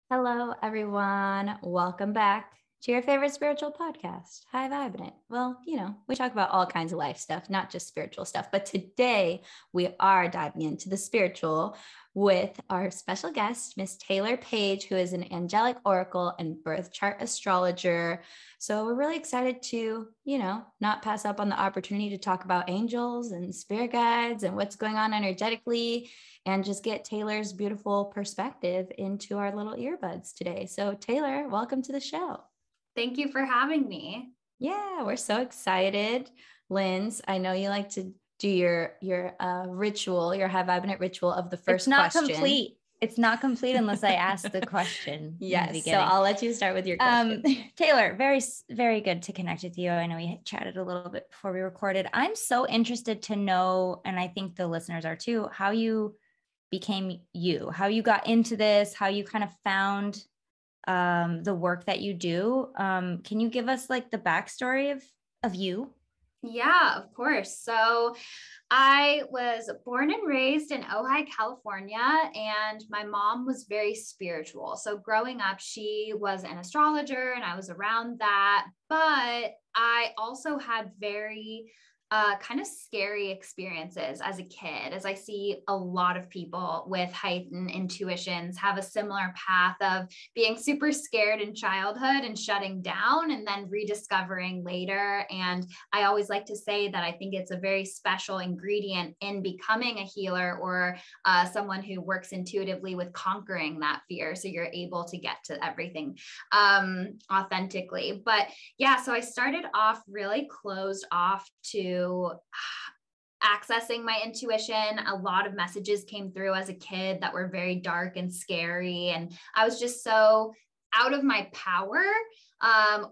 Hello, everyone. Welcome back to your favorite spiritual podcast, High Vibing It. Well, we talk about all kinds of life stuff, not just spiritual stuff. But today we are diving into the spiritual with our special guest, Miss Taylor Paige, who is an angelic oracle and Birthchart astrologer. So we're really excited to, not pass up on the opportunity to talk about angels and spirit guides and what's going on energetically, and just get Taylor's beautiful perspective into our little earbuds today. So Taylor, welcome to the show. Thank you for having me. Yeah, we're so excited. Linz, I know you like to do your ritual, your High Vibing It ritual of the first question. Complete. It's not complete unless I ask the question. Yes, so I'll let you start with your question. Taylor, very, very good to connect with you. I know we chatted a little bit before we recorded. I'm so interested to know, and I think the listeners are too, how you became you, how you got into this, how you kind of found the work that you do. Can you give us like the backstory of you? Yeah, of course. So I was born and raised in Ojai, California, and my mom was very spiritual. So growing up, she was an astrologer and I was around that. But I also had very kind of scary experiences as a kid, as I see a lot of people with heightened intuitions have a similar path of being super scared in childhood and shutting down and then rediscovering later. And I always like to say that I think it's a very special ingredient in becoming a healer or someone who works intuitively with conquering that fear. So you're able to get to everything authentically. But yeah, so I started off really closed off to accessing my intuition. A lot of messages came through as a kid that were very dark and scary. And I was just so out of my power,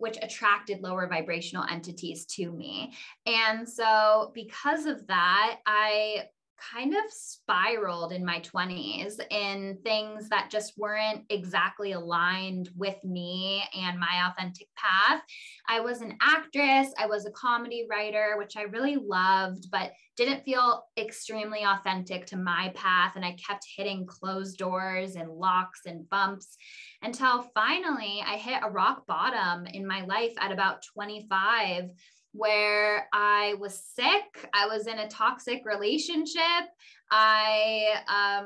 which attracted lower vibrational entities to me. And so because of that, I kind of spiraled in my 20s in things that just weren't exactly aligned with me and my authentic path. I was an actress. I was a comedy writer, which I really loved, but didn't feel extremely authentic to my path. And I kept hitting closed doors and locks and bumps until finally I hit a rock bottom in my life at about 25, where I was sick. I was in a toxic relationship. I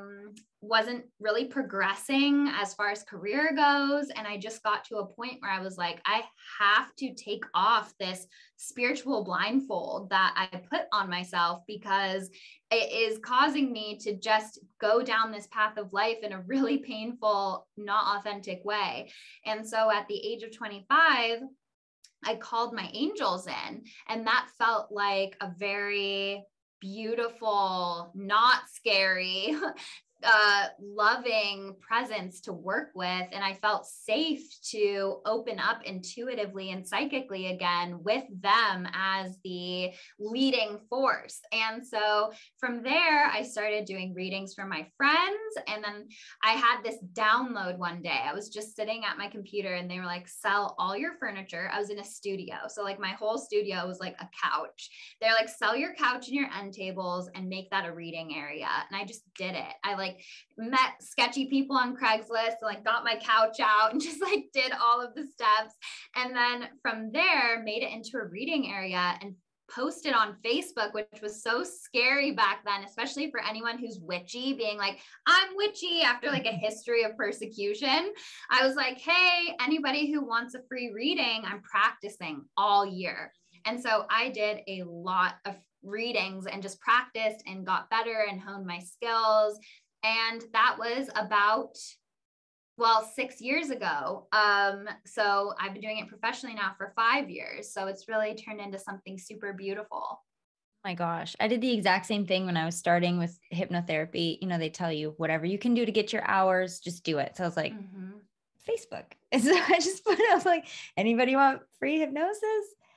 wasn't really progressing as far as career goes. And I just got to a point where I was like, I have to take off this spiritual blindfold that I put on myself, because it is causing me to just go down this path of life in a really painful, not authentic way. And so at the age of 25, I called my angels in, and that felt like a very beautiful, not scary, loving presence to work with. And I felt safe to open up intuitively and psychically again with them as the leading force. And so from there, I started doing readings for my friends. And then I had this download one day. I was just sitting at my computer and they were like, sell all your furniture. I was in a studio. So like my whole studio was like a couch. They're like, sell your couch and your end tables and make that a reading area. And I just did it. I met sketchy people on Craigslist and like got my couch out and just like did all of the steps. And then from there made it into a reading area and posted on Facebook, which was so scary back then, especially for anyone who's witchy, being like, I'm witchy after like a history of persecution. I was like, hey, anybody who wants a free reading, I'm practicing all year. And so I did a lot of readings and just practiced and got better and honed my skills. And that was about, 6 years ago. So I've been doing it professionally now for 5 years. So it's really turned into something super beautiful. Oh my gosh. I did the exact same thing when I was starting with hypnotherapy. They tell you whatever you can do to get your hours, just do it. So I was like, Facebook. And so I just put it, I was like, anybody want free hypnosis?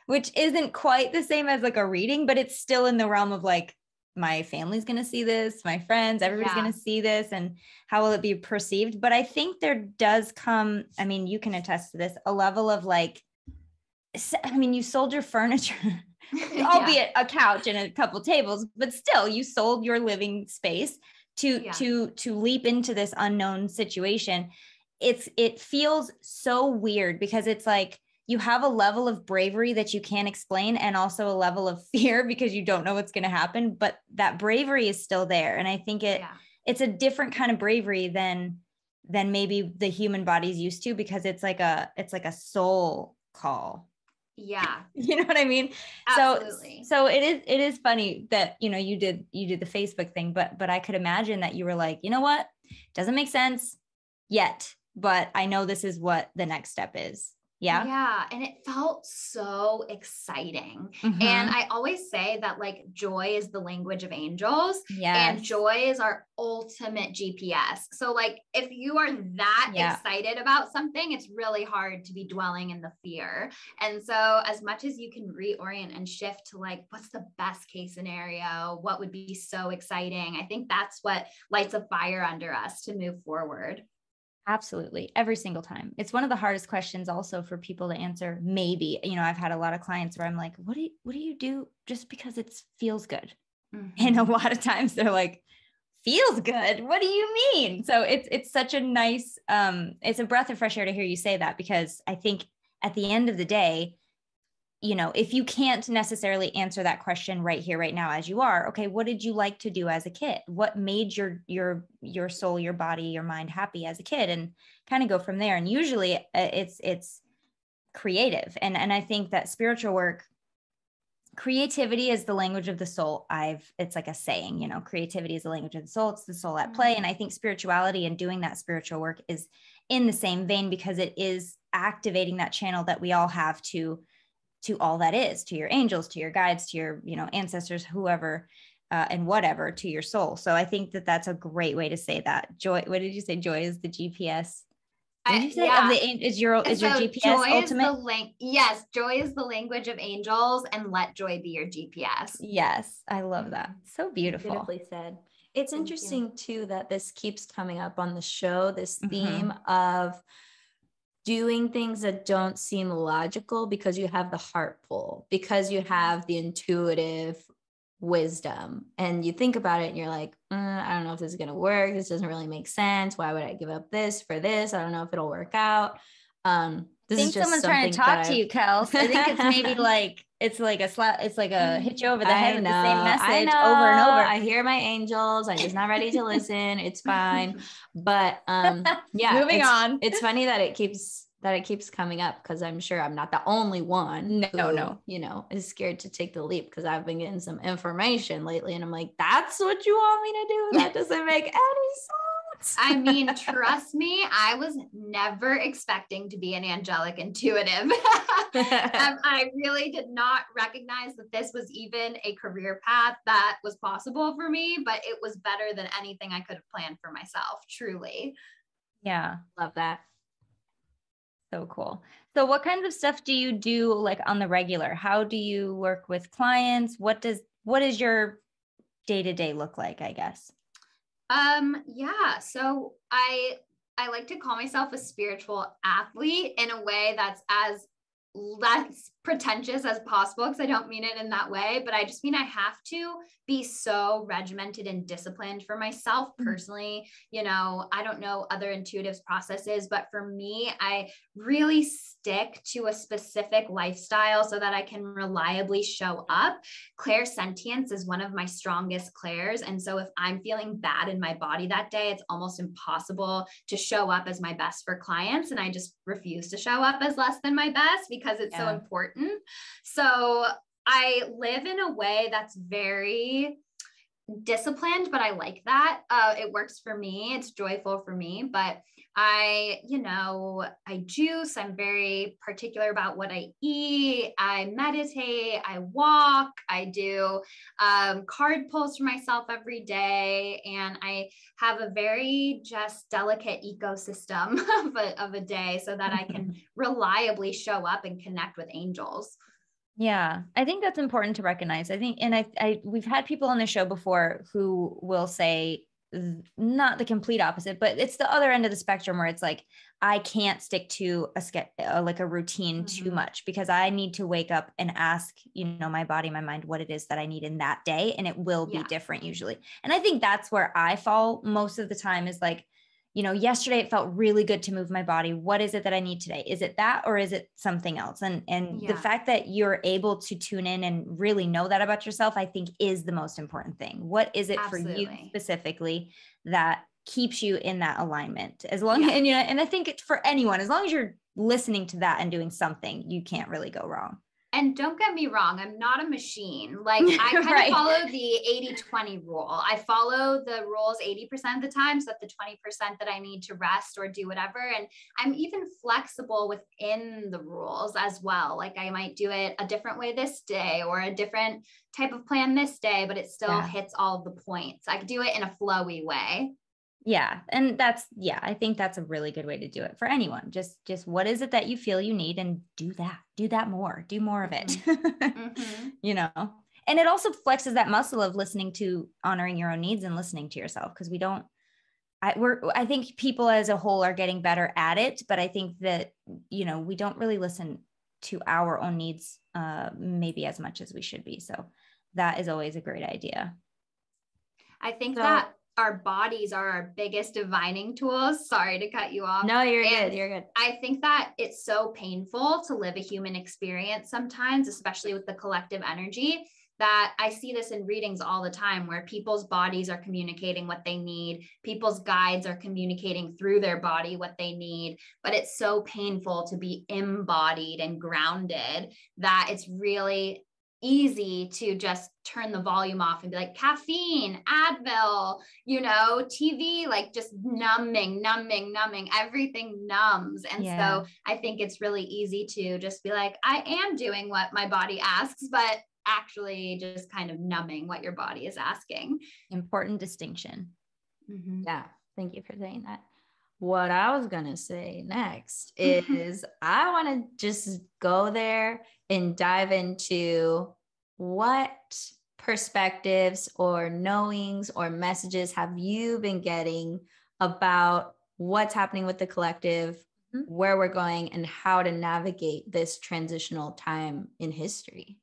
Which isn't quite the same as like a reading, but it's still in the realm of like, my family's going to see this, my friends, everybody's going to see this, and how will it be perceived? But I think there does come, I mean, you can attest to this, a level of like, I mean, you sold your furniture, albeit a couch and a couple tables, but still you sold your living space to leap into this unknown situation. it feels so weird because it's like you have a level of bravery that you can't explain and also a level of fear because you don't know what's going to happen, but that bravery is still there. And I think it's a different kind of bravery than maybe the human body's used to, because it's like a soul call. Yeah. You know what I mean? Absolutely. So it is funny that, you know, you did the Facebook thing, but I could imagine that you were like, you know what? Doesn't make sense yet, but I know this is what the next step is. Yeah. Yeah. And it felt so exciting. Mm-hmm. And I always say that like joy is the language of angels. Yes. And joy is our ultimate GPS. So like if you are that excited about something, it's really hard to be dwelling in the fear. And so as much as you can reorient and shift to like, what's the best case scenario? What would be so exciting? I think that's what lights a fire under us to move forward. Absolutely. Every single time. It's one of the hardest questions also for people to answer. Maybe, you know, I've had a lot of clients where I'm like, what do you do just because it feels good? Mm-hmm. And a lot of times they're like, feels good. What do you mean? So it's such a nice, it's a breath of fresh air to hear you say that, because I think at the end of the day, you know, if you can't necessarily answer that question right here, right now, as you are, okay, what did you like to do as a kid? What made your soul, your body, your mind happy as a kid? And kind of go from there. And usually it's creative. And I think that spiritual work, creativity is the language of the soul. It's like a saying, you know, creativity is the language of the soul. It's the soul at play. And I think spirituality and doing that spiritual work is in the same vein, because it is activating that channel that we all have to all that is, to your angels, to your guides, to your, you know, ancestors, whoever, and whatever, to your soul. So I think that that's a great way to say that. Joy, what did you say? Joy is the GPS. What did you say? Is your GPS joy ultimate? Yes, joy is the language of angels, and let joy be your GPS. Yes, I love that. So beautiful. Beautifully said. It's interesting too that this keeps coming up on the show, this theme of doing things that don't seem logical because you have the heart pull, because you have the intuitive wisdom, and you think about it and you're like, I don't know if this is going to work. This doesn't really make sense. Why would I give up this for this? I don't know if it'll work out. This I think is just someone's trying to talk to you, Kels. I think it's maybe like, it's like a hit you over the head with the same message over and over. I hear my angels. I'm just not ready to listen. It's fine. But yeah, moving on. It's funny that it keeps coming up, because I'm sure I'm not the only one who, you know, is scared to take the leap, because I've been getting some information lately and I'm like, that's what you want me to do? That doesn't make any sense. I mean, trust me, I was never expecting to be an angelic intuitive. I really did not recognize that this was even a career path that was possible for me, but it was better than anything I could have planned for myself, truly. Yeah. Love that. So cool. So what kinds of stuff do you do like on the regular? How do you work with clients? What does your day-to-day look like, I guess? Yeah. So I like to call myself a spiritual athlete in a way that's as less pretentious as possible, because I don't mean it in that way, but I just mean I have to be so regimented and disciplined for myself personally. You know, I don't know other intuitives processes, but for me, I really stick to a specific lifestyle so that I can reliably show up. Clairsentience is one of my strongest clairs. And so if I'm feeling bad in my body that day, it's almost impossible to show up as my best for clients. And I just refuse to show up as less than my best because it's so important. So I live in a way that's very disciplined, but I like that. It works for me. It's joyful for me, but I juice. I'm very particular about what I eat. I meditate, I walk, I do card pulls for myself every day. And I have a very just delicate ecosystem of a day so that I can reliably show up and connect with angels. Yeah, I think that's important to recognize. I think, and we've had people on the show before who will say not the complete opposite, but it's the other end of the spectrum where it's like, I can't stick to a routine too much because I need to wake up and ask, my body, my mind, what it is that I need in that day. And it will be different usually. And I think that's where I fall most of the time is like, yesterday it felt really good to move my body. What is it that I need today? Is it that, or is it something else? And the fact that you're able to tune in and really know that about yourself, I think is the most important thing. What is it for you specifically that keeps you in that alignment? As long as, and I think it's for anyone, as long as you're listening to that and doing something, you can't really go wrong. And don't get me wrong, I'm not a machine. Like I kind of follow the 80-20 rule. I follow the rules 80% of the time, so that the 20% that I need to rest or do whatever. And I'm even flexible within the rules as well. Like I might do it a different way this day or a different type of plan this day, but it still hits all of the points. I could do it in a flowy way. Yeah. And I think that's a really good way to do it for anyone. Just what is it that you feel you need, and do that more, do more of it, mm-hmm. And it also flexes that muscle of listening to, honoring your own needs and listening to yourself. Cause I think people as a whole are getting better at it, but I think that, we don't really listen to our own needs, maybe as much as we should be. So that is always a great idea. I think that our bodies are our biggest divining tools. Sorry to cut you off. No, you're good. You're good. I think that it's so painful to live a human experience sometimes, especially with the collective energy, that I see this in readings all the time, where people's bodies are communicating what they need. People's guides are communicating through their body what they need, but it's so painful to be embodied and grounded that it's really easy to just turn the volume off and be like, caffeine, Advil, TV, like just numbing, everything numbs. And so I think it's really easy to just be like, I am doing what my body asks, but actually just kind of numbing what your body is asking. Important distinction. Mm-hmm. Yeah. Thank you for saying that. What I was going to say next is I want to just go there and dive into what perspectives or knowings or messages have you been getting about what's happening with the collective, where we're going, and how to navigate this transitional time in history.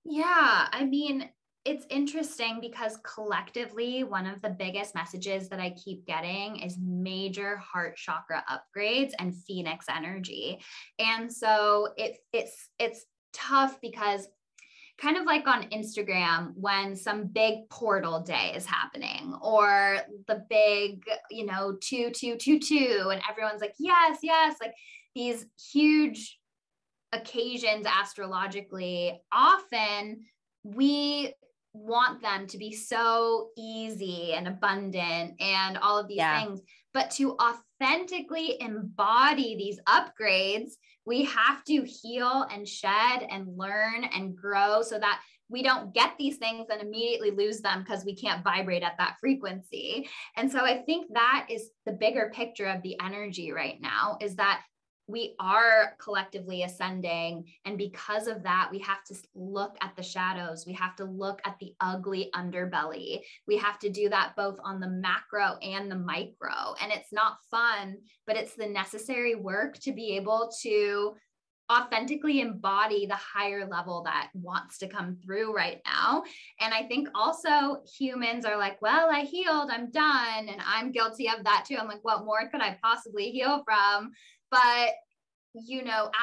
Yeah, I mean, it's interesting because collectively, one of the biggest messages that I keep getting is major heart chakra upgrades and Phoenix energy. And so it's tough because kind of like on Instagram, when some big portal day is happening, or the big, 2222, and everyone's like, yes, like these huge occasions astrologically, often we want them to be so easy and abundant and all of these things, but to authentically embody these upgrades, we have to heal and shed and learn and grow so that we don't get these things and immediately lose them because we can't vibrate at that frequency. And so I think that is the bigger picture of the energy right now, is that we are collectively ascending. And because of that, we have to look at the shadows. We have to look at the ugly underbelly. We have to do that both on the macro and the micro. And it's not fun, but it's the necessary work to be able to authentically embody the higher level that wants to come through right now. And I think also humans are like, well, I healed, I'm done. And I'm guilty of that too. I'm like, what more could I possibly heal from? But,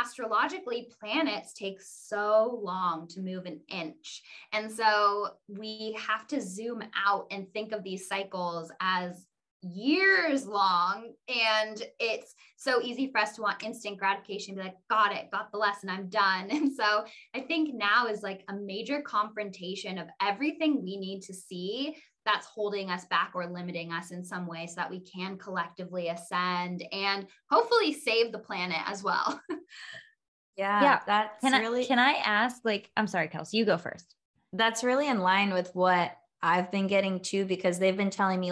astrologically, planets take so long to move an inch. And so we have to zoom out and think of these cycles as years long. And it's so easy for us to want instant gratification, be like, got it, got the lesson, I'm done. And so I think now is like a major confrontation of everything we need to see that's holding us back or limiting us in some way, so that we can collectively ascend and hopefully save the planet as well. Yeah. That's can I ask, I'm sorry, Kelsey, you go first. That's really in line with what I've been getting too, because they've been telling me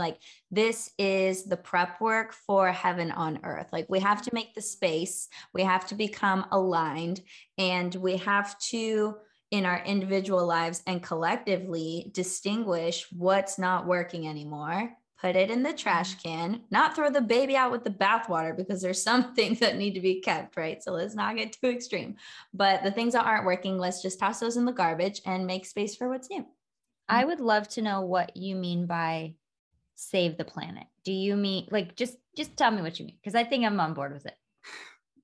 this is the prep work for heaven on earth. We have to make the space, we have to become aligned, and we have to, in our individual lives and collectively, distinguish what's not working anymore, put it in the trash can, not throw the baby out with the bathwater, because there's some things that need to be kept, right? So let's not get too extreme, but the things that aren't working, let's just toss those in the garbage and make space for what's new. I would love to know what you mean by save the planet? Do you mean like, just tell me what you mean? Cause I think I'm on board with it.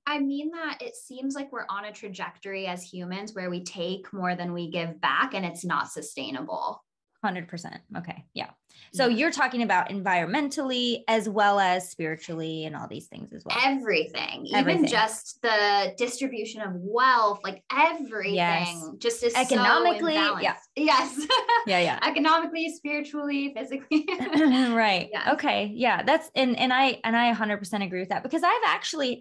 I mean that it seems like we're on a trajectory as humans where we take more than we give back, and it's not sustainable. 100%. Okay. Yeah. So you're talking about environmentally as well as spiritually and all these things as well. Everything. Even just the distribution of wealth, like everything just is economically. So imbalanced. Yeah. Yes. Yeah. Economically, spiritually, physically. Right. Yes. Okay. Yeah. That's, and I 100% agree with that, because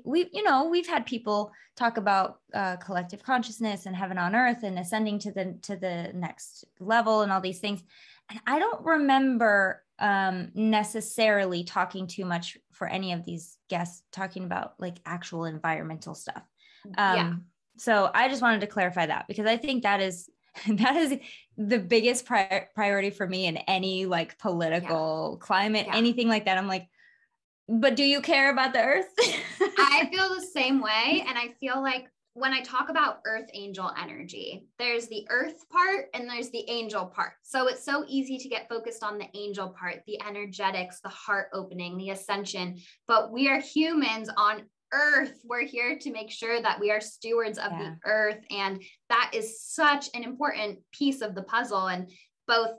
we've had people talk about collective consciousness and heaven on earth and ascending to the next level and all these things. And I don't remember necessarily talking too much for any of these guests talking about like actual environmental stuff. So I just wanted to clarify that, because I think that is the biggest priority for me in any like political climate, anything like that. I'm like, but do you care about the earth? I feel the same way. And I feel like when I talk about earth angel energy, there's the earth part and there's the angel part. So it's so easy to get focused on the angel part, the energetics, the heart opening, the ascension, but we are humans on earth. We're here to make sure that we are stewards of the earth. And that is such an important piece of the puzzle. And both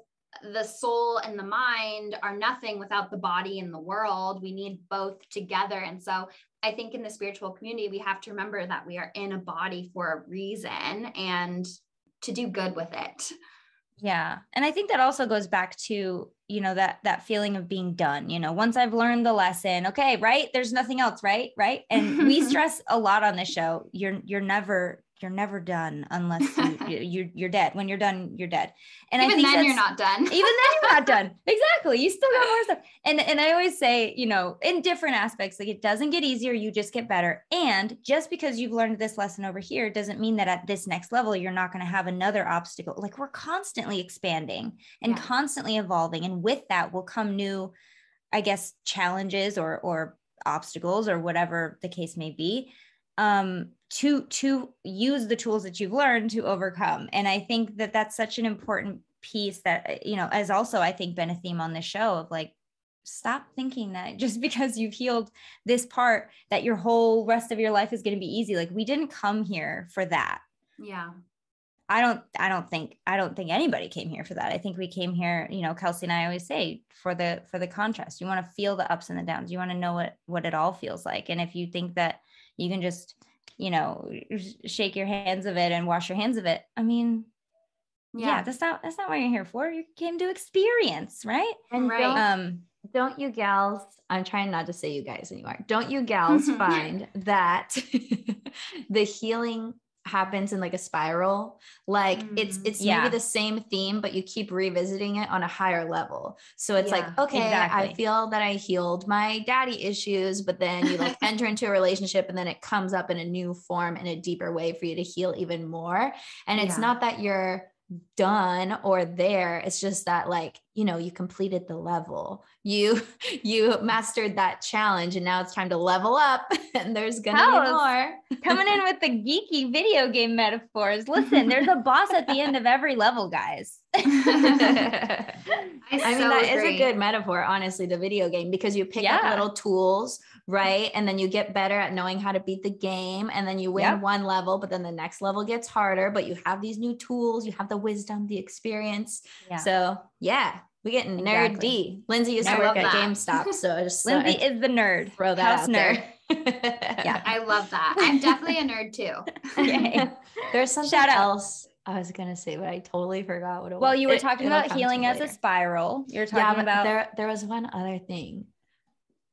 the soul and the mind are nothing without the body and the world. We need both together. And so I think in the spiritual community, we have to remember that we are in a body for a reason and to do good with it. Yeah. And I think that also goes back to, that feeling of being done, once I've learned the lesson, okay, right. There's nothing else. Right. And we stress a lot on this show. You're never done unless you're dead. When you're done, you're dead. And even I think then you're not done. Even then you're not done. Exactly. You still got more stuff. And I always say, in different aspects, like it doesn't get easier. You just get better. And just because you've learned this lesson over here doesn't mean that at this next level, you're not going to have another obstacle. Like we're constantly expanding and constantly evolving. And with that will come new, I guess, challenges or obstacles or whatever the case may be. To use the tools that you've learned to overcome. And I think that that's such an important piece that, has also, I think, been a theme on this show of like, stop thinking that just because you've healed this part that your whole rest of your life is going to be easy. Like we didn't come here for that. Yeah. I don't think anybody came here for that. I think we came here, Kelsey and I always say for the contrast. You want to feel the ups and the downs. You want to know what it all feels like. And if you think that you can just, shake your hands of it and wash your hands of it. I mean, that's not what you're here for. You came to experience, right? And don't you gals, I'm trying not to say you guys anymore. Don't you gals find that the healing happens in like a spiral? Like it's maybe the same theme, but you keep revisiting it on a higher level. So it's like, okay, exactly. I feel that I healed my daddy issues, but then you like enter into a relationship and then it comes up in a new form in a deeper way for you to heal even more. And it's not that you're done or there. It's just that like, you completed the level, you mastered that challenge, and now it's time to level up and there's gonna be more. Coming in with the geeky video game metaphors. Listen, there's a boss at the end of every level, guys. I mean, that is a good metaphor, honestly, the video game, because you pick up little tools, right? And then you get better at knowing how to beat the game. And then you win one level, but then the next level gets harder, but you have these new tools, you have the wisdom, the experience. Yeah. So we're getting nerdy. Lindsay used to work at GameStop. So Lindsay is the nerd. Throw that out nerd. There. I love that. I'm definitely a nerd too. Okay. There's something else I was going to say, but I totally forgot what it was. Well, you were talking about healing as a spiral. You're talking about. There was one other thing.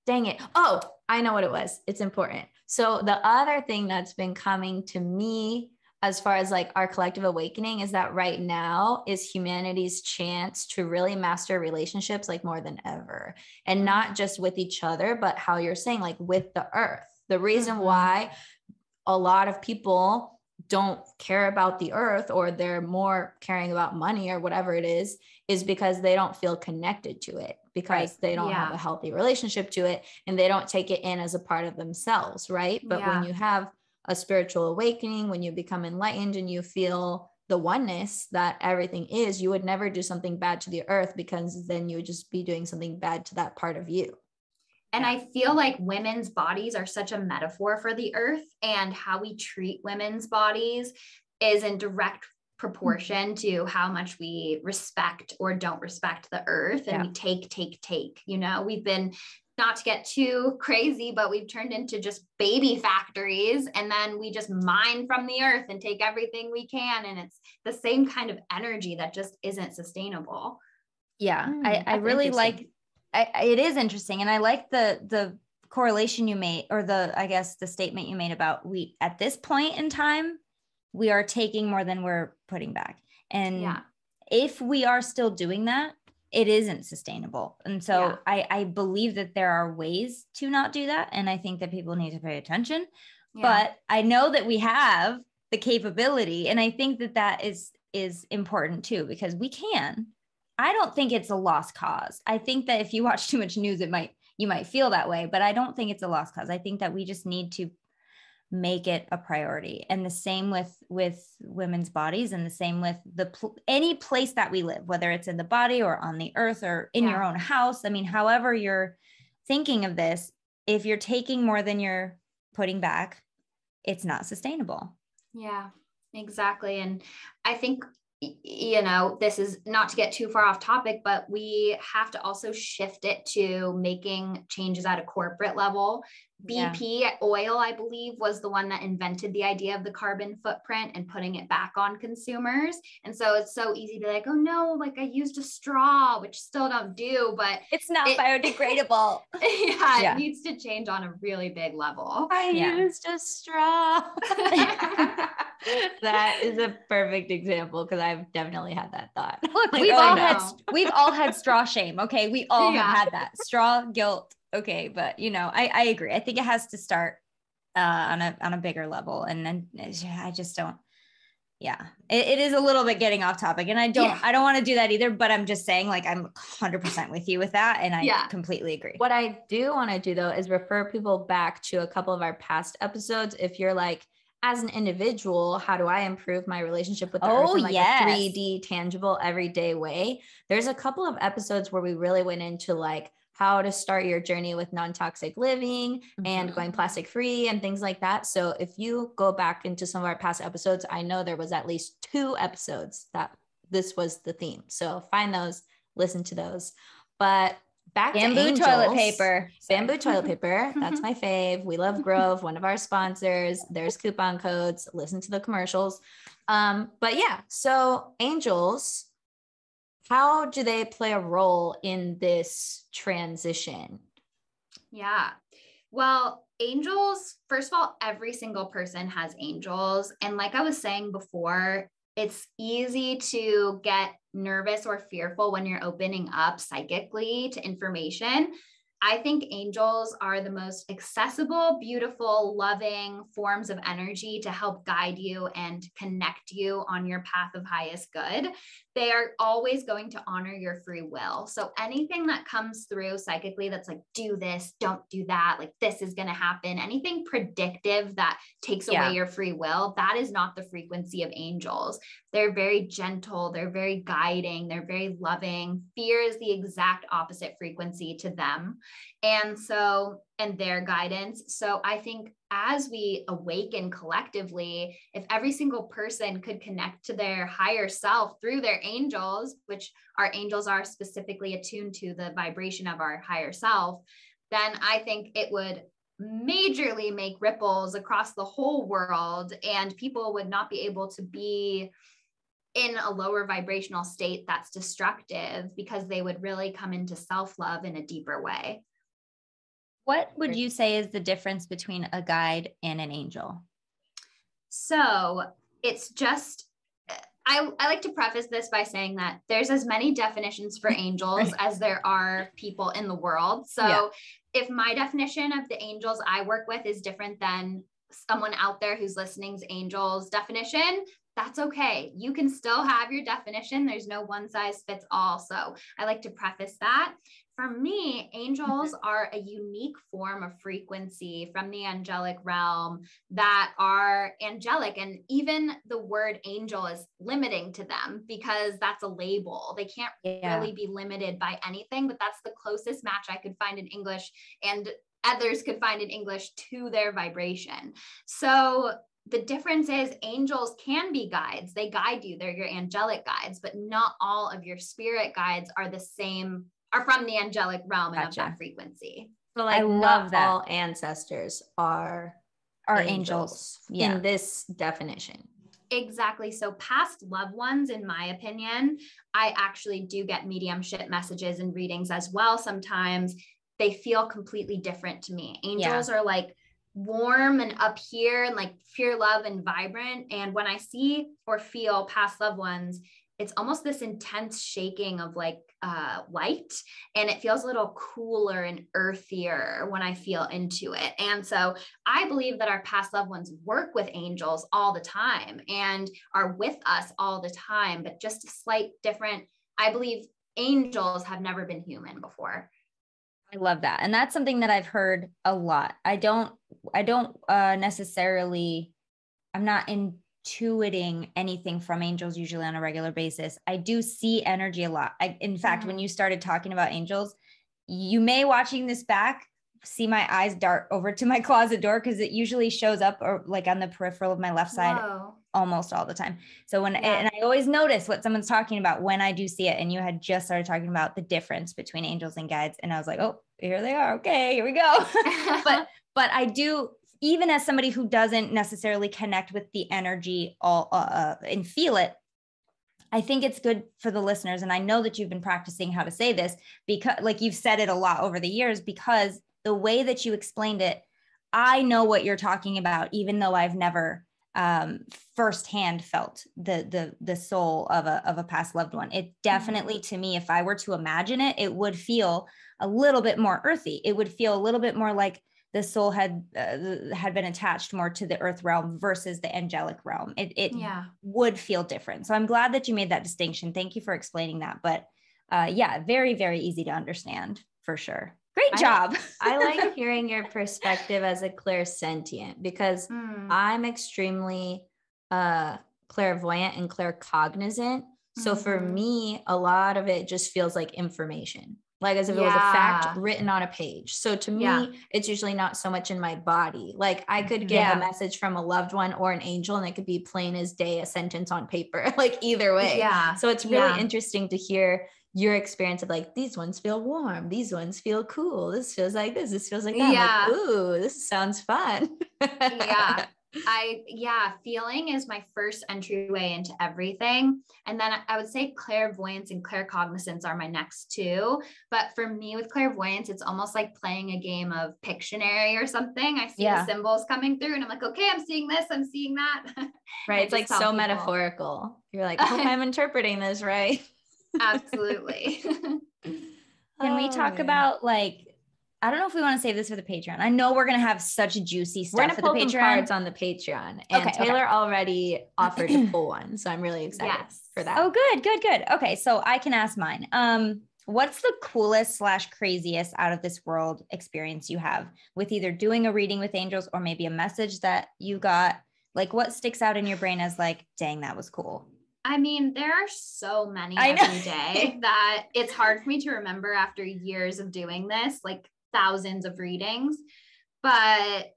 Dang it. Oh, I know what it was. It's important. So the other thing that's been coming to me as far as like our collective awakening is that right now is humanity's chance to really master relationships like more than ever, and not just with each other, but how you're saying, like with the earth. The reason why a lot of people don't care about the earth, or they're more caring about money or whatever it is because they don't feel connected to it, because they don't have a healthy relationship to it, and they don't take it in as a part of themselves. Right. But when you have a spiritual awakening, when you become enlightened and you feel the oneness that everything is, you would never do something bad to the earth, because then you would just be doing something bad to that part of you. And I feel like women's bodies are such a metaphor for the earth, and how we treat women's bodies is in direct proportion to how much we respect or don't respect the earth. And we take, you know, we've been, not to get too crazy, but we've turned into just baby factories, and then we just mine from the earth and take everything we can. And it's the same kind of energy that just isn't sustainable. Yeah. I really like, it is interesting. And I like the correlation you made, or the statement you made about, we, at this point in time, we are taking more than we're putting back. And if we are still doing that, it isn't sustainable. And so I believe that there are ways to not do that. And I think that people need to pay attention, but I know that we have the capability. And I think that that is important too, because we can. I don't think it's a lost cause. I think that if you watch too much news, you might feel that way, but I don't think it's a lost cause. I think that we just need to make it a priority. And the same with women's bodies, and the same with any place that we live, whether it's in the body or on the earth or in your own house. I mean, however you're thinking of this, if you're taking more than you're putting back, it's not sustainable. Yeah, exactly. And I think, you know, this is not to get too far off topic, but we have to also shift it to making changes at a corporate level. BP oil, I believe, was the one that invented the idea of the carbon footprint and putting it back on consumers. And so it's so easy to be like, oh no, like I used a straw, which still don't do, but it's not biodegradable. It needs to change on a really big level. I used a straw. That is a perfect example, because I've definitely had that thought. Look, like, we've all had straw shame. Okay. We all have had that straw guilt. Okay. But you know, I agree. I think it has to start on a bigger level. And then I just don't, it is a little bit getting off topic, and I don't want to do that either, but I'm just saying, like, I'm 100% with you with that. And I completely agree. What I do want to do though, is refer people back to a couple of our past episodes. If you're like, as an individual, how do I improve my relationship with the earth in like a 3D tangible everyday way? There's a couple of episodes where we really went into like how to start your journey with non-toxic living and going plastic free and things like that. So if you go back into some of our past episodes, I know there was at least 2 episodes that this was the theme. So find those, listen to those. But back to Angels. Toilet paper. Bamboo toilet paper. That's my fave. We love Grove, one of our sponsors. There's coupon codes. Listen to the commercials. But yeah, so angels, how do they play a role in this transition? Yeah. Well, angels, first of all, every single person has angels. And like I was saying before, it's easy to get nervous or fearful when you're opening up psychically to information. I think angels are the most accessible, beautiful, loving forms of energy to help guide you and connect you on your path of highest good. They are always going to honor your free will. So anything that comes through psychically that's like, do this, don't do that, like this is going to happen, anything predictive that takes away your free will, that is not the frequency of angels. They're very gentle. They're very guiding. They're very loving. Fear is the exact opposite frequency to them. And their guidance. So I think as we awaken collectively, if every single person could connect to their higher self through their angels, which our angels are specifically attuned to the vibration of our higher self, then I think it would majorly make ripples across the whole world, and people would not be able to be in a lower vibrational state that's destructive, because they would really come into self-love in a deeper way. What would you say is the difference between a guide and an angel? So it's just, I like to preface this by saying that there's as many definitions for angels as there are people in the world. So if my definition of the angels I work with is different than someone out there who's listening's angels definition, that's okay. You can still have your definition. There's no one size fits all. So I like to preface that. For me, angels are a unique form of frequency from the angelic realm that are angelic. And even the word angel is limiting to them because that's a label. They can't really be limited by anything, but that's the closest match I could find in English and others could find in English to their vibration. So the difference is angels can be guides. They guide you. They're your angelic guides, but not all of your spirit guides are the same, are from the angelic realm and of that frequency. So like, I love that all ancestors are angels in this definition. Exactly. So past loved ones, in my opinion, I actually do get mediumship messages and readings as well. Sometimes they feel completely different to me. Angels are like warm and up here and like pure love and vibrant. And when I see or feel past loved ones, it's almost this intense shaking of like light, and it feels a little cooler and earthier when I feel into it. And so I believe that our past loved ones work with angels all the time and are with us all the time, but just a slight different. I believe angels have never been human before. I love that. And that's something that I've heard a lot. I don't necessarily, I'm not intuiting anything from angels usually on a regular basis. I do see energy a lot. In fact, when you started talking about angels, you may, watching this back, see my eyes dart over to my closet door because it usually shows up or like on the peripheral of my left side almost all the time. So and I always notice what someone's talking about when I do see it. And you had just started talking about the difference between angels and guides. And I was like, oh, here they are. Okay, here we go. but I do, even as somebody who doesn't necessarily connect with the energy and feel it, I think it's good for the listeners. And I know that you've been practicing how to say this because like you've said it a lot over the years, because the way that you explained it, I know what you're talking about, even though I've never firsthand felt the soul of a past loved one. It definitely, to me, if I were to imagine it, it would feel a little bit more earthy. It would feel a little bit more like the soul had been attached more to the earth realm versus the angelic realm. It would feel different. So I'm glad that you made that distinction. Thank you for explaining that. But very, very easy to understand for sure. Great job. I like hearing your perspective as a clairsentient because I'm extremely clairvoyant and claircognizant. So for me, a lot of it just feels like information, like as if it was a fact written on a page. So to me, it's usually not so much in my body. Like I could get a message from a loved one or an angel, and it could be plain as day, a sentence on paper, like either way. So it's really interesting to hear your experience of like, these ones feel warm, these ones feel cool, this feels like this feels like that. Like, ooh, this sounds fun. Feeling is my first entryway into everything. And then I would say clairvoyance and claircognizance are my next two. But for me with clairvoyance, it's almost like playing a game of Pictionary or something. I see the symbols coming through and I'm like, okay, I'm seeing this, I'm seeing that. Right. It's like so metaphorical. You're like, I hope I'm interpreting this right. Absolutely. Can we talk about like, I don't know if we want to save this for the Patreon. I know we're going to have such juicy stuff for the Patreon. We're going to pull cards on the Patreon. And Taylor already offered to pull one. So I'm really excited for that. Oh, good. Okay. So I can ask mine. What's the coolest / craziest out of this world experience you have with either doing a reading with angels or maybe a message that you got? Like what sticks out in your brain as like, dang, that was cool? I mean, there are so many every day that it's hard for me to remember after years of doing this, like thousands of readings, but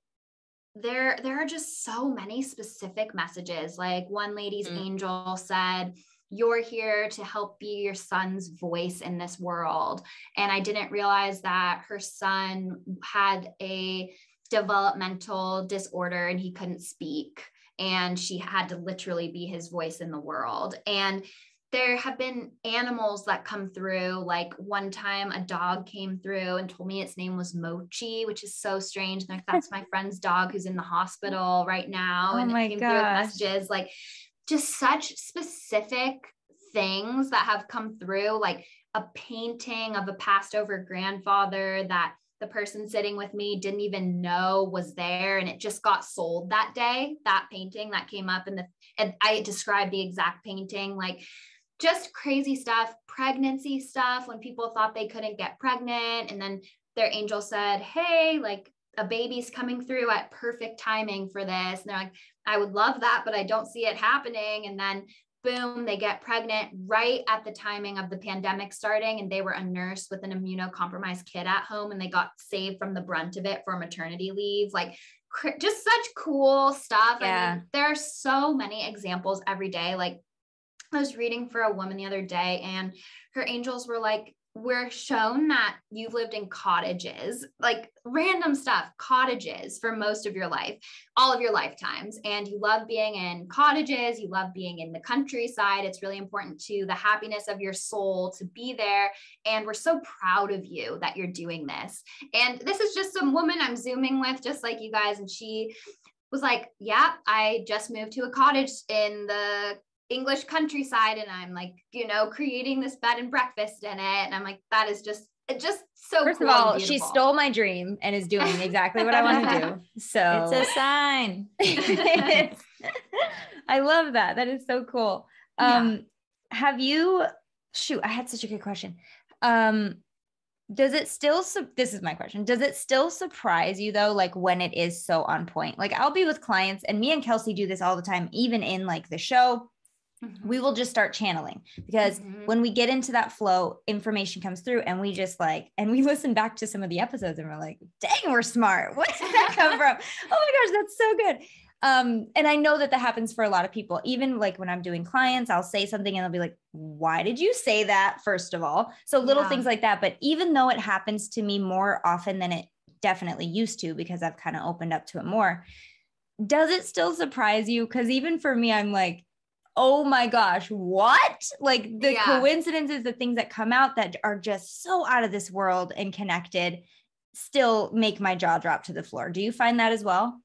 there are just so many specific messages. Like one lady's angel said, you're here to help be your son's voice in this world. And I didn't realize that her son had a developmental disorder and he couldn't speak. And she had to literally be his voice in the world. And there have been animals that come through. Like one time a dog came through and told me its name was Mochi, which is so strange. Like that's my friend's dog who's in the hospital right now. And it came through with messages, like just such specific things that have come through, like a painting of a passed over grandfather that the person sitting with me didn't even know was there. And it just got sold that day, that painting that came up and I described the exact painting. Like just crazy stuff, pregnancy stuff, when people thought they couldn't get pregnant. And then their angel said, hey, like a baby's coming through at perfect timing for this. And they're like, I would love that, but I don't see it happening. And then boom, they get pregnant right at the timing of the pandemic starting. And they were a nurse with an immunocompromised kid at home, and they got saved from the brunt of it for maternity leave. Like just such cool stuff. Yeah. I mean, there are so many examples every day. Like I was reading for a woman the other day, and her angels were like, we're shown that you've lived in cottages, like random stuff, cottages for most of your life, all of your lifetimes. And you love being in cottages. You love being in the countryside. It's really important to the happiness of your soul to be there. And we're so proud of you that you're doing this. And this is just some woman I'm Zooming with, just like you guys. And she was like, yeah, I just moved to a cottage in the English countryside, and I'm like, you know, creating this bed and breakfast in it. And I'm like, that is just so First cool of all, she stole my dream and is doing exactly what I want to do. So it's a sign. I love that. That is so cool. Have you, I had such a good question. Does it still, this is my question. Does it still surprise you though? Like when it is so on point, like I'll be with clients, and me and Kelsey do this all the time, even in like the show. We will just start channeling, because when we get into that flow, information comes through, and we just like, and we listen back to some of the episodes and we're like, dang, we're smart. Where did that come from? Oh my gosh, that's so good. And I know that happens for a lot of people. Even like when I'm doing clients, I'll say something and they'll be like, why did you say that? First of all, so little things like that. But even though it happens to me more often than it definitely used to, because I've kind of opened up to it more, does it still surprise you? Because even for me, I'm like, oh my gosh, what? Like the coincidences, the things that come out that are just so out of this world and connected still make my jaw drop to the floor. Do you find that as well?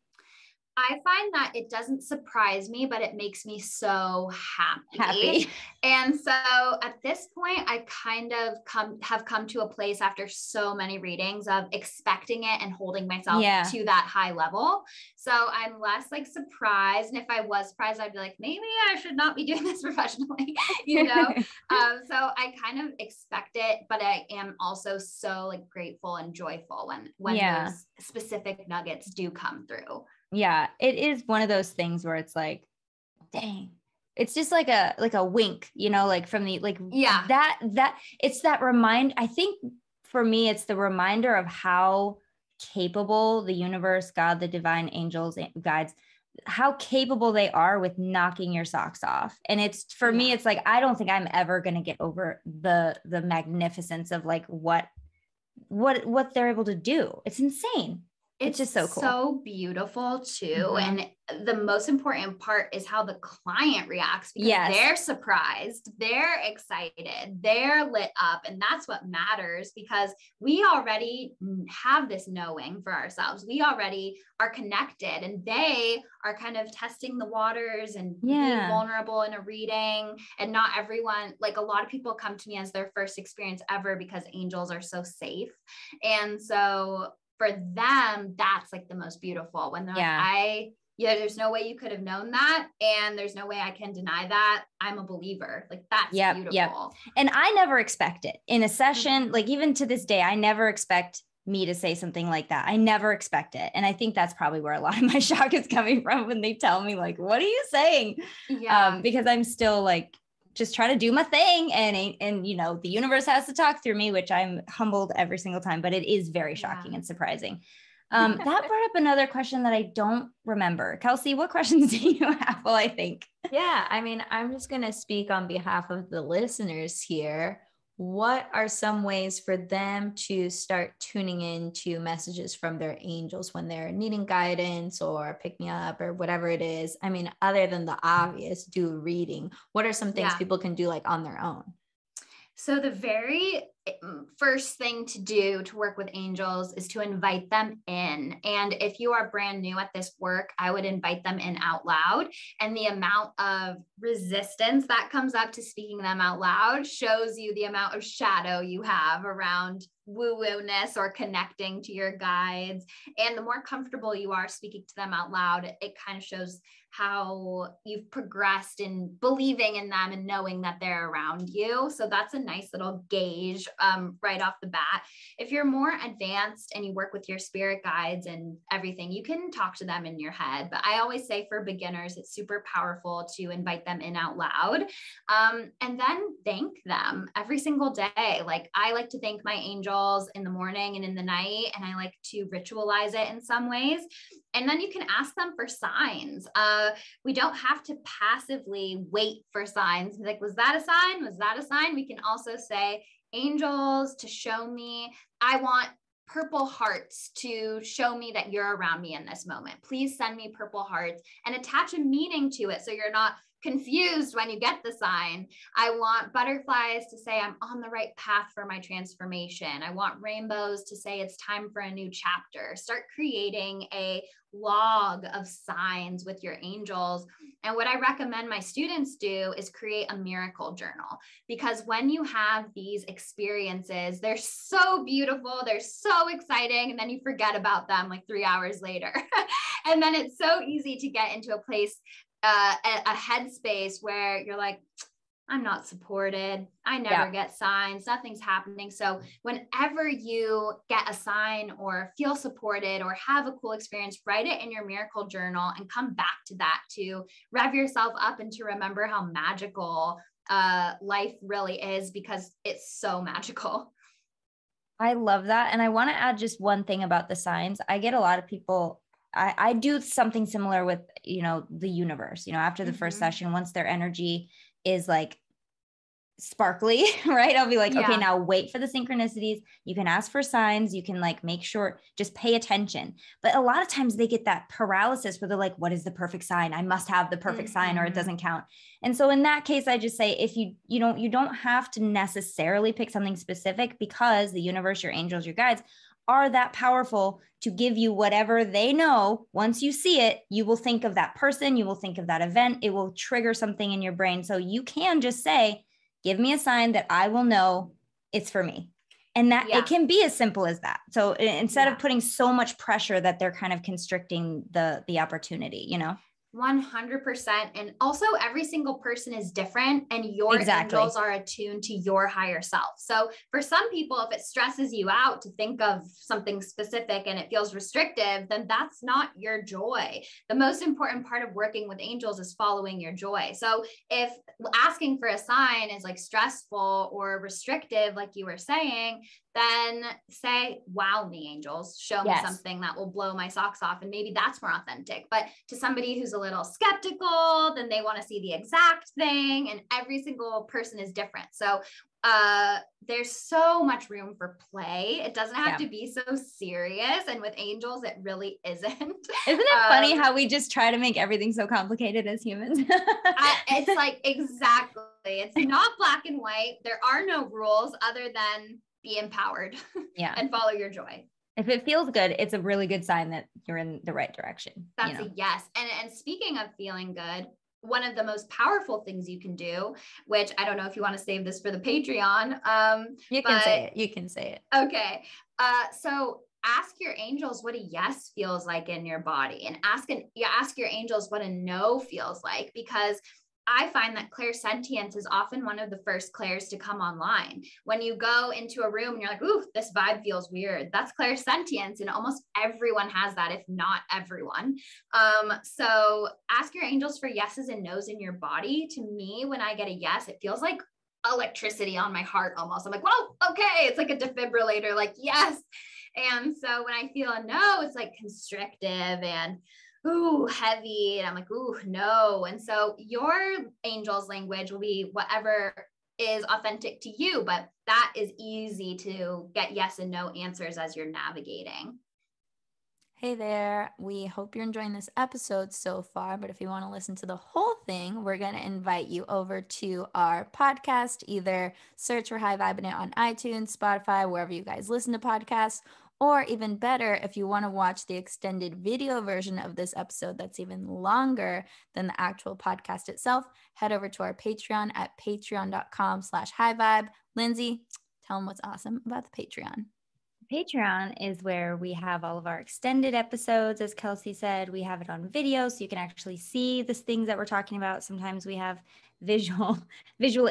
I find that it doesn't surprise me, but it makes me so happy. And so at this point, I kind of have come to a place after so many readings of expecting it and holding myself to that high level. So I'm less like surprised. And if I was surprised, I'd be like, maybe I should not be doing this professionally, you know? So I kind of expect it, but I am also so like grateful and joyful when those specific nuggets do come through. Yeah, it is one of those things where it's like, dang, it's just like a wink, you know, like from the, like, that it's that I think for me, it's the reminder of how capable the universe, God, the divine angels, guides, how capable they are with knocking your socks off. And it's, for me, it's like, I don't think I'm ever going to get over the magnificence of like what they're able to do. It's insane. It's just so cool. So beautiful too. And the most important part is how the client reacts, because they're surprised, they're excited, they're lit up. And that's what matters, because we already have this knowing for ourselves. We already are connected, and they are kind of testing the waters and being vulnerable in a reading. And not everyone, like a lot of people come to me as their first experience ever because angels are so safe. And so for them, that's like the most beautiful, when they're like, there's no way you could have known that. And there's no way I can deny that. I'm a believer. Like that's beautiful. And I never expect it in a session. Like even to this day, I never expect me to say something like that. I never expect it. And I think that's probably where a lot of my shock is coming from when they tell me like, what are you saying? Because I'm still like, just trying to do my thing. And, you know, the universe has to talk through me, which I'm humbled every single time, but it is very shocking and surprising. That brought up another question that I don't remember. Kelsey, what questions do you have? Well, I think. Yeah. I mean, I'm just going to speak on behalf of the listeners here. What are some ways for them to start tuning into messages from their angels when they're needing guidance or pick me up or whatever it is? I mean, other than the obvious, do a reading, what are some things people can do like on their own? So the very first thing to do to work with angels is to invite them in. And if you are brand new at this work, I would invite them in out loud. And the amount of resistance that comes up to speaking them out loud shows you the amount of shadow you have around woo-woo-ness or connecting to your guides. And the more comfortable you are speaking to them out loud, it kind of shows how you've progressed in believing in them and knowing that they're around you. So that's a nice little gauge right off the bat. If you're more advanced and you work with your spirit guides and everything, you can talk to them in your head. But I always say for beginners, it's super powerful to invite them in out loud, and then thank them every single day. Like I like to thank my angels in the morning and in the night, and I like to ritualize it in some ways. And then you can ask them for signs. We don't have to passively wait for signs. Like, was that a sign? Was that a sign? We can also say, angels, to show me, I want purple hearts to show me that you're around me in this moment. Please send me purple hearts, and attach a meaning to it so you're not confused when you get the sign. I want butterflies to say I'm on the right path for my transformation. I want rainbows to say it's time for a new chapter. Start creating a log of signs with your angels. And what I recommend my students do is create a miracle journal, because when you have these experiences, they're so beautiful, they're so exciting, and then you forget about them like 3 hours later. And then it's so easy to get into a place, a headspace where you're like, I'm not supported. I never get signs. Nothing's happening. So whenever you get a sign or feel supported or have a cool experience, write it in your miracle journal and come back to that to rev yourself up and to remember how magical life really is, because it's so magical. I love that. And I want to add just one thing about the signs. I get a lot of people, I do something similar with, the universe, after the first session, once their energy is like sparkly, right? I'll be like, okay, now wait for the synchronicities. You can ask for signs. You can like make sure, just pay attention. But a lot of times they get that paralysis where they're like, what is the perfect sign? I must have the perfect sign or it doesn't count. And so in that case, I just say, if you don't have to necessarily pick something specific, because the universe, your angels, your guides are that powerful to give you whatever they know. Once you see it, you will think of that person, you will think of that event, it will trigger something in your brain. So you can just say, give me a sign that I will know it's for me. And that it can be as simple as that. So instead of putting so much pressure that they're kind of constricting the opportunity, 100%. And also every single person is different, and your angels are attuned to your higher self. So for some people, if it stresses you out to think of something specific and it feels restrictive, then that's not your joy. The most important part of working with angels is following your joy. So if asking for a sign is like stressful or restrictive, like you were saying, then say, wow me, angels, show me something that will blow my socks off. And maybe that's more authentic. But to somebody who's a little skeptical, then they want to see the exact thing. And every single person is different. So there's so much room for play. It doesn't have to be so serious. And with angels, it really isn't. Isn't it funny how we just try to make everything so complicated as humans? It's like, exactly. It's not black and white. There are no rules other than be empowered and follow your joy. If it feels good, it's a really good sign that you're in the right direction. That's a yes. And speaking of feeling good, one of the most powerful things you can do, which I don't know if you want to save this for the Patreon. You can say it. You can say it. Okay. So ask your angels what a yes feels like in your body, and ask your angels what a no feels like, because I find that clairsentience is often one of the first clairs to come online. When you go into a room and you're like, ooh, this vibe feels weird, that's clairsentience. And almost everyone has that, if not everyone. So ask your angels for yeses and nos in your body. To me, when I get a yes, it feels like electricity on my heart almost. I'm like, well, okay. It's like a defibrillator, like, yes. And so when I feel a no, it's like constrictive and ooh, heavy. And I'm like, ooh, no. And so your angel's language will be whatever is authentic to you, but that is easy to get yes and no answers as you're navigating. Hey there. We hope you're enjoying this episode so far, but if you want to listen to the whole thing, we're going to invite you over to our podcast. Either search for High Vibing It on iTunes, Spotify, wherever you guys listen to podcasts, or even better, if you want to watch the extended video version of this episode that's even longer than the actual podcast itself, head over to our Patreon at patreon.com/highvibe. Lindsay, tell them what's awesome about the Patreon. Patreon is where we have all of our extended episodes. As Kelsey said, we have it on video, so you can actually see the things that we're talking about. Sometimes we have visual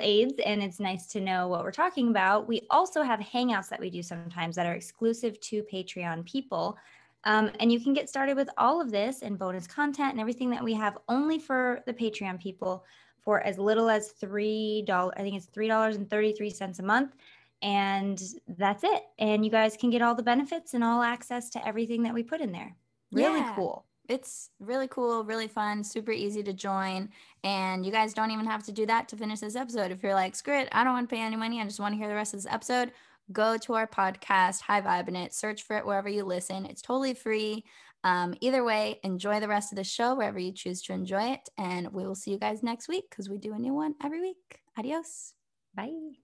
aids, and it's nice to know what we're talking about. We also have hangouts that we do sometimes that are exclusive to Patreon people. And you can get started with all of this and bonus content and everything that we have only for the Patreon people for as little as $3. I think it's $3.33 a month. And that's it. And you guys can get all the benefits and all access to everything that we put in there. Really cool. It's really cool, really fun, super easy to join. And you guys don't even have to do that to finish this episode. If you're like, screw it, I don't want to pay any money, I just want to hear the rest of this episode, go to our podcast, High Vibing It, search for it wherever you listen. It's totally free. Either way, enjoy the rest of the show wherever you choose to enjoy it. And we will see you guys next week because we do a new one every week. Adios. Bye.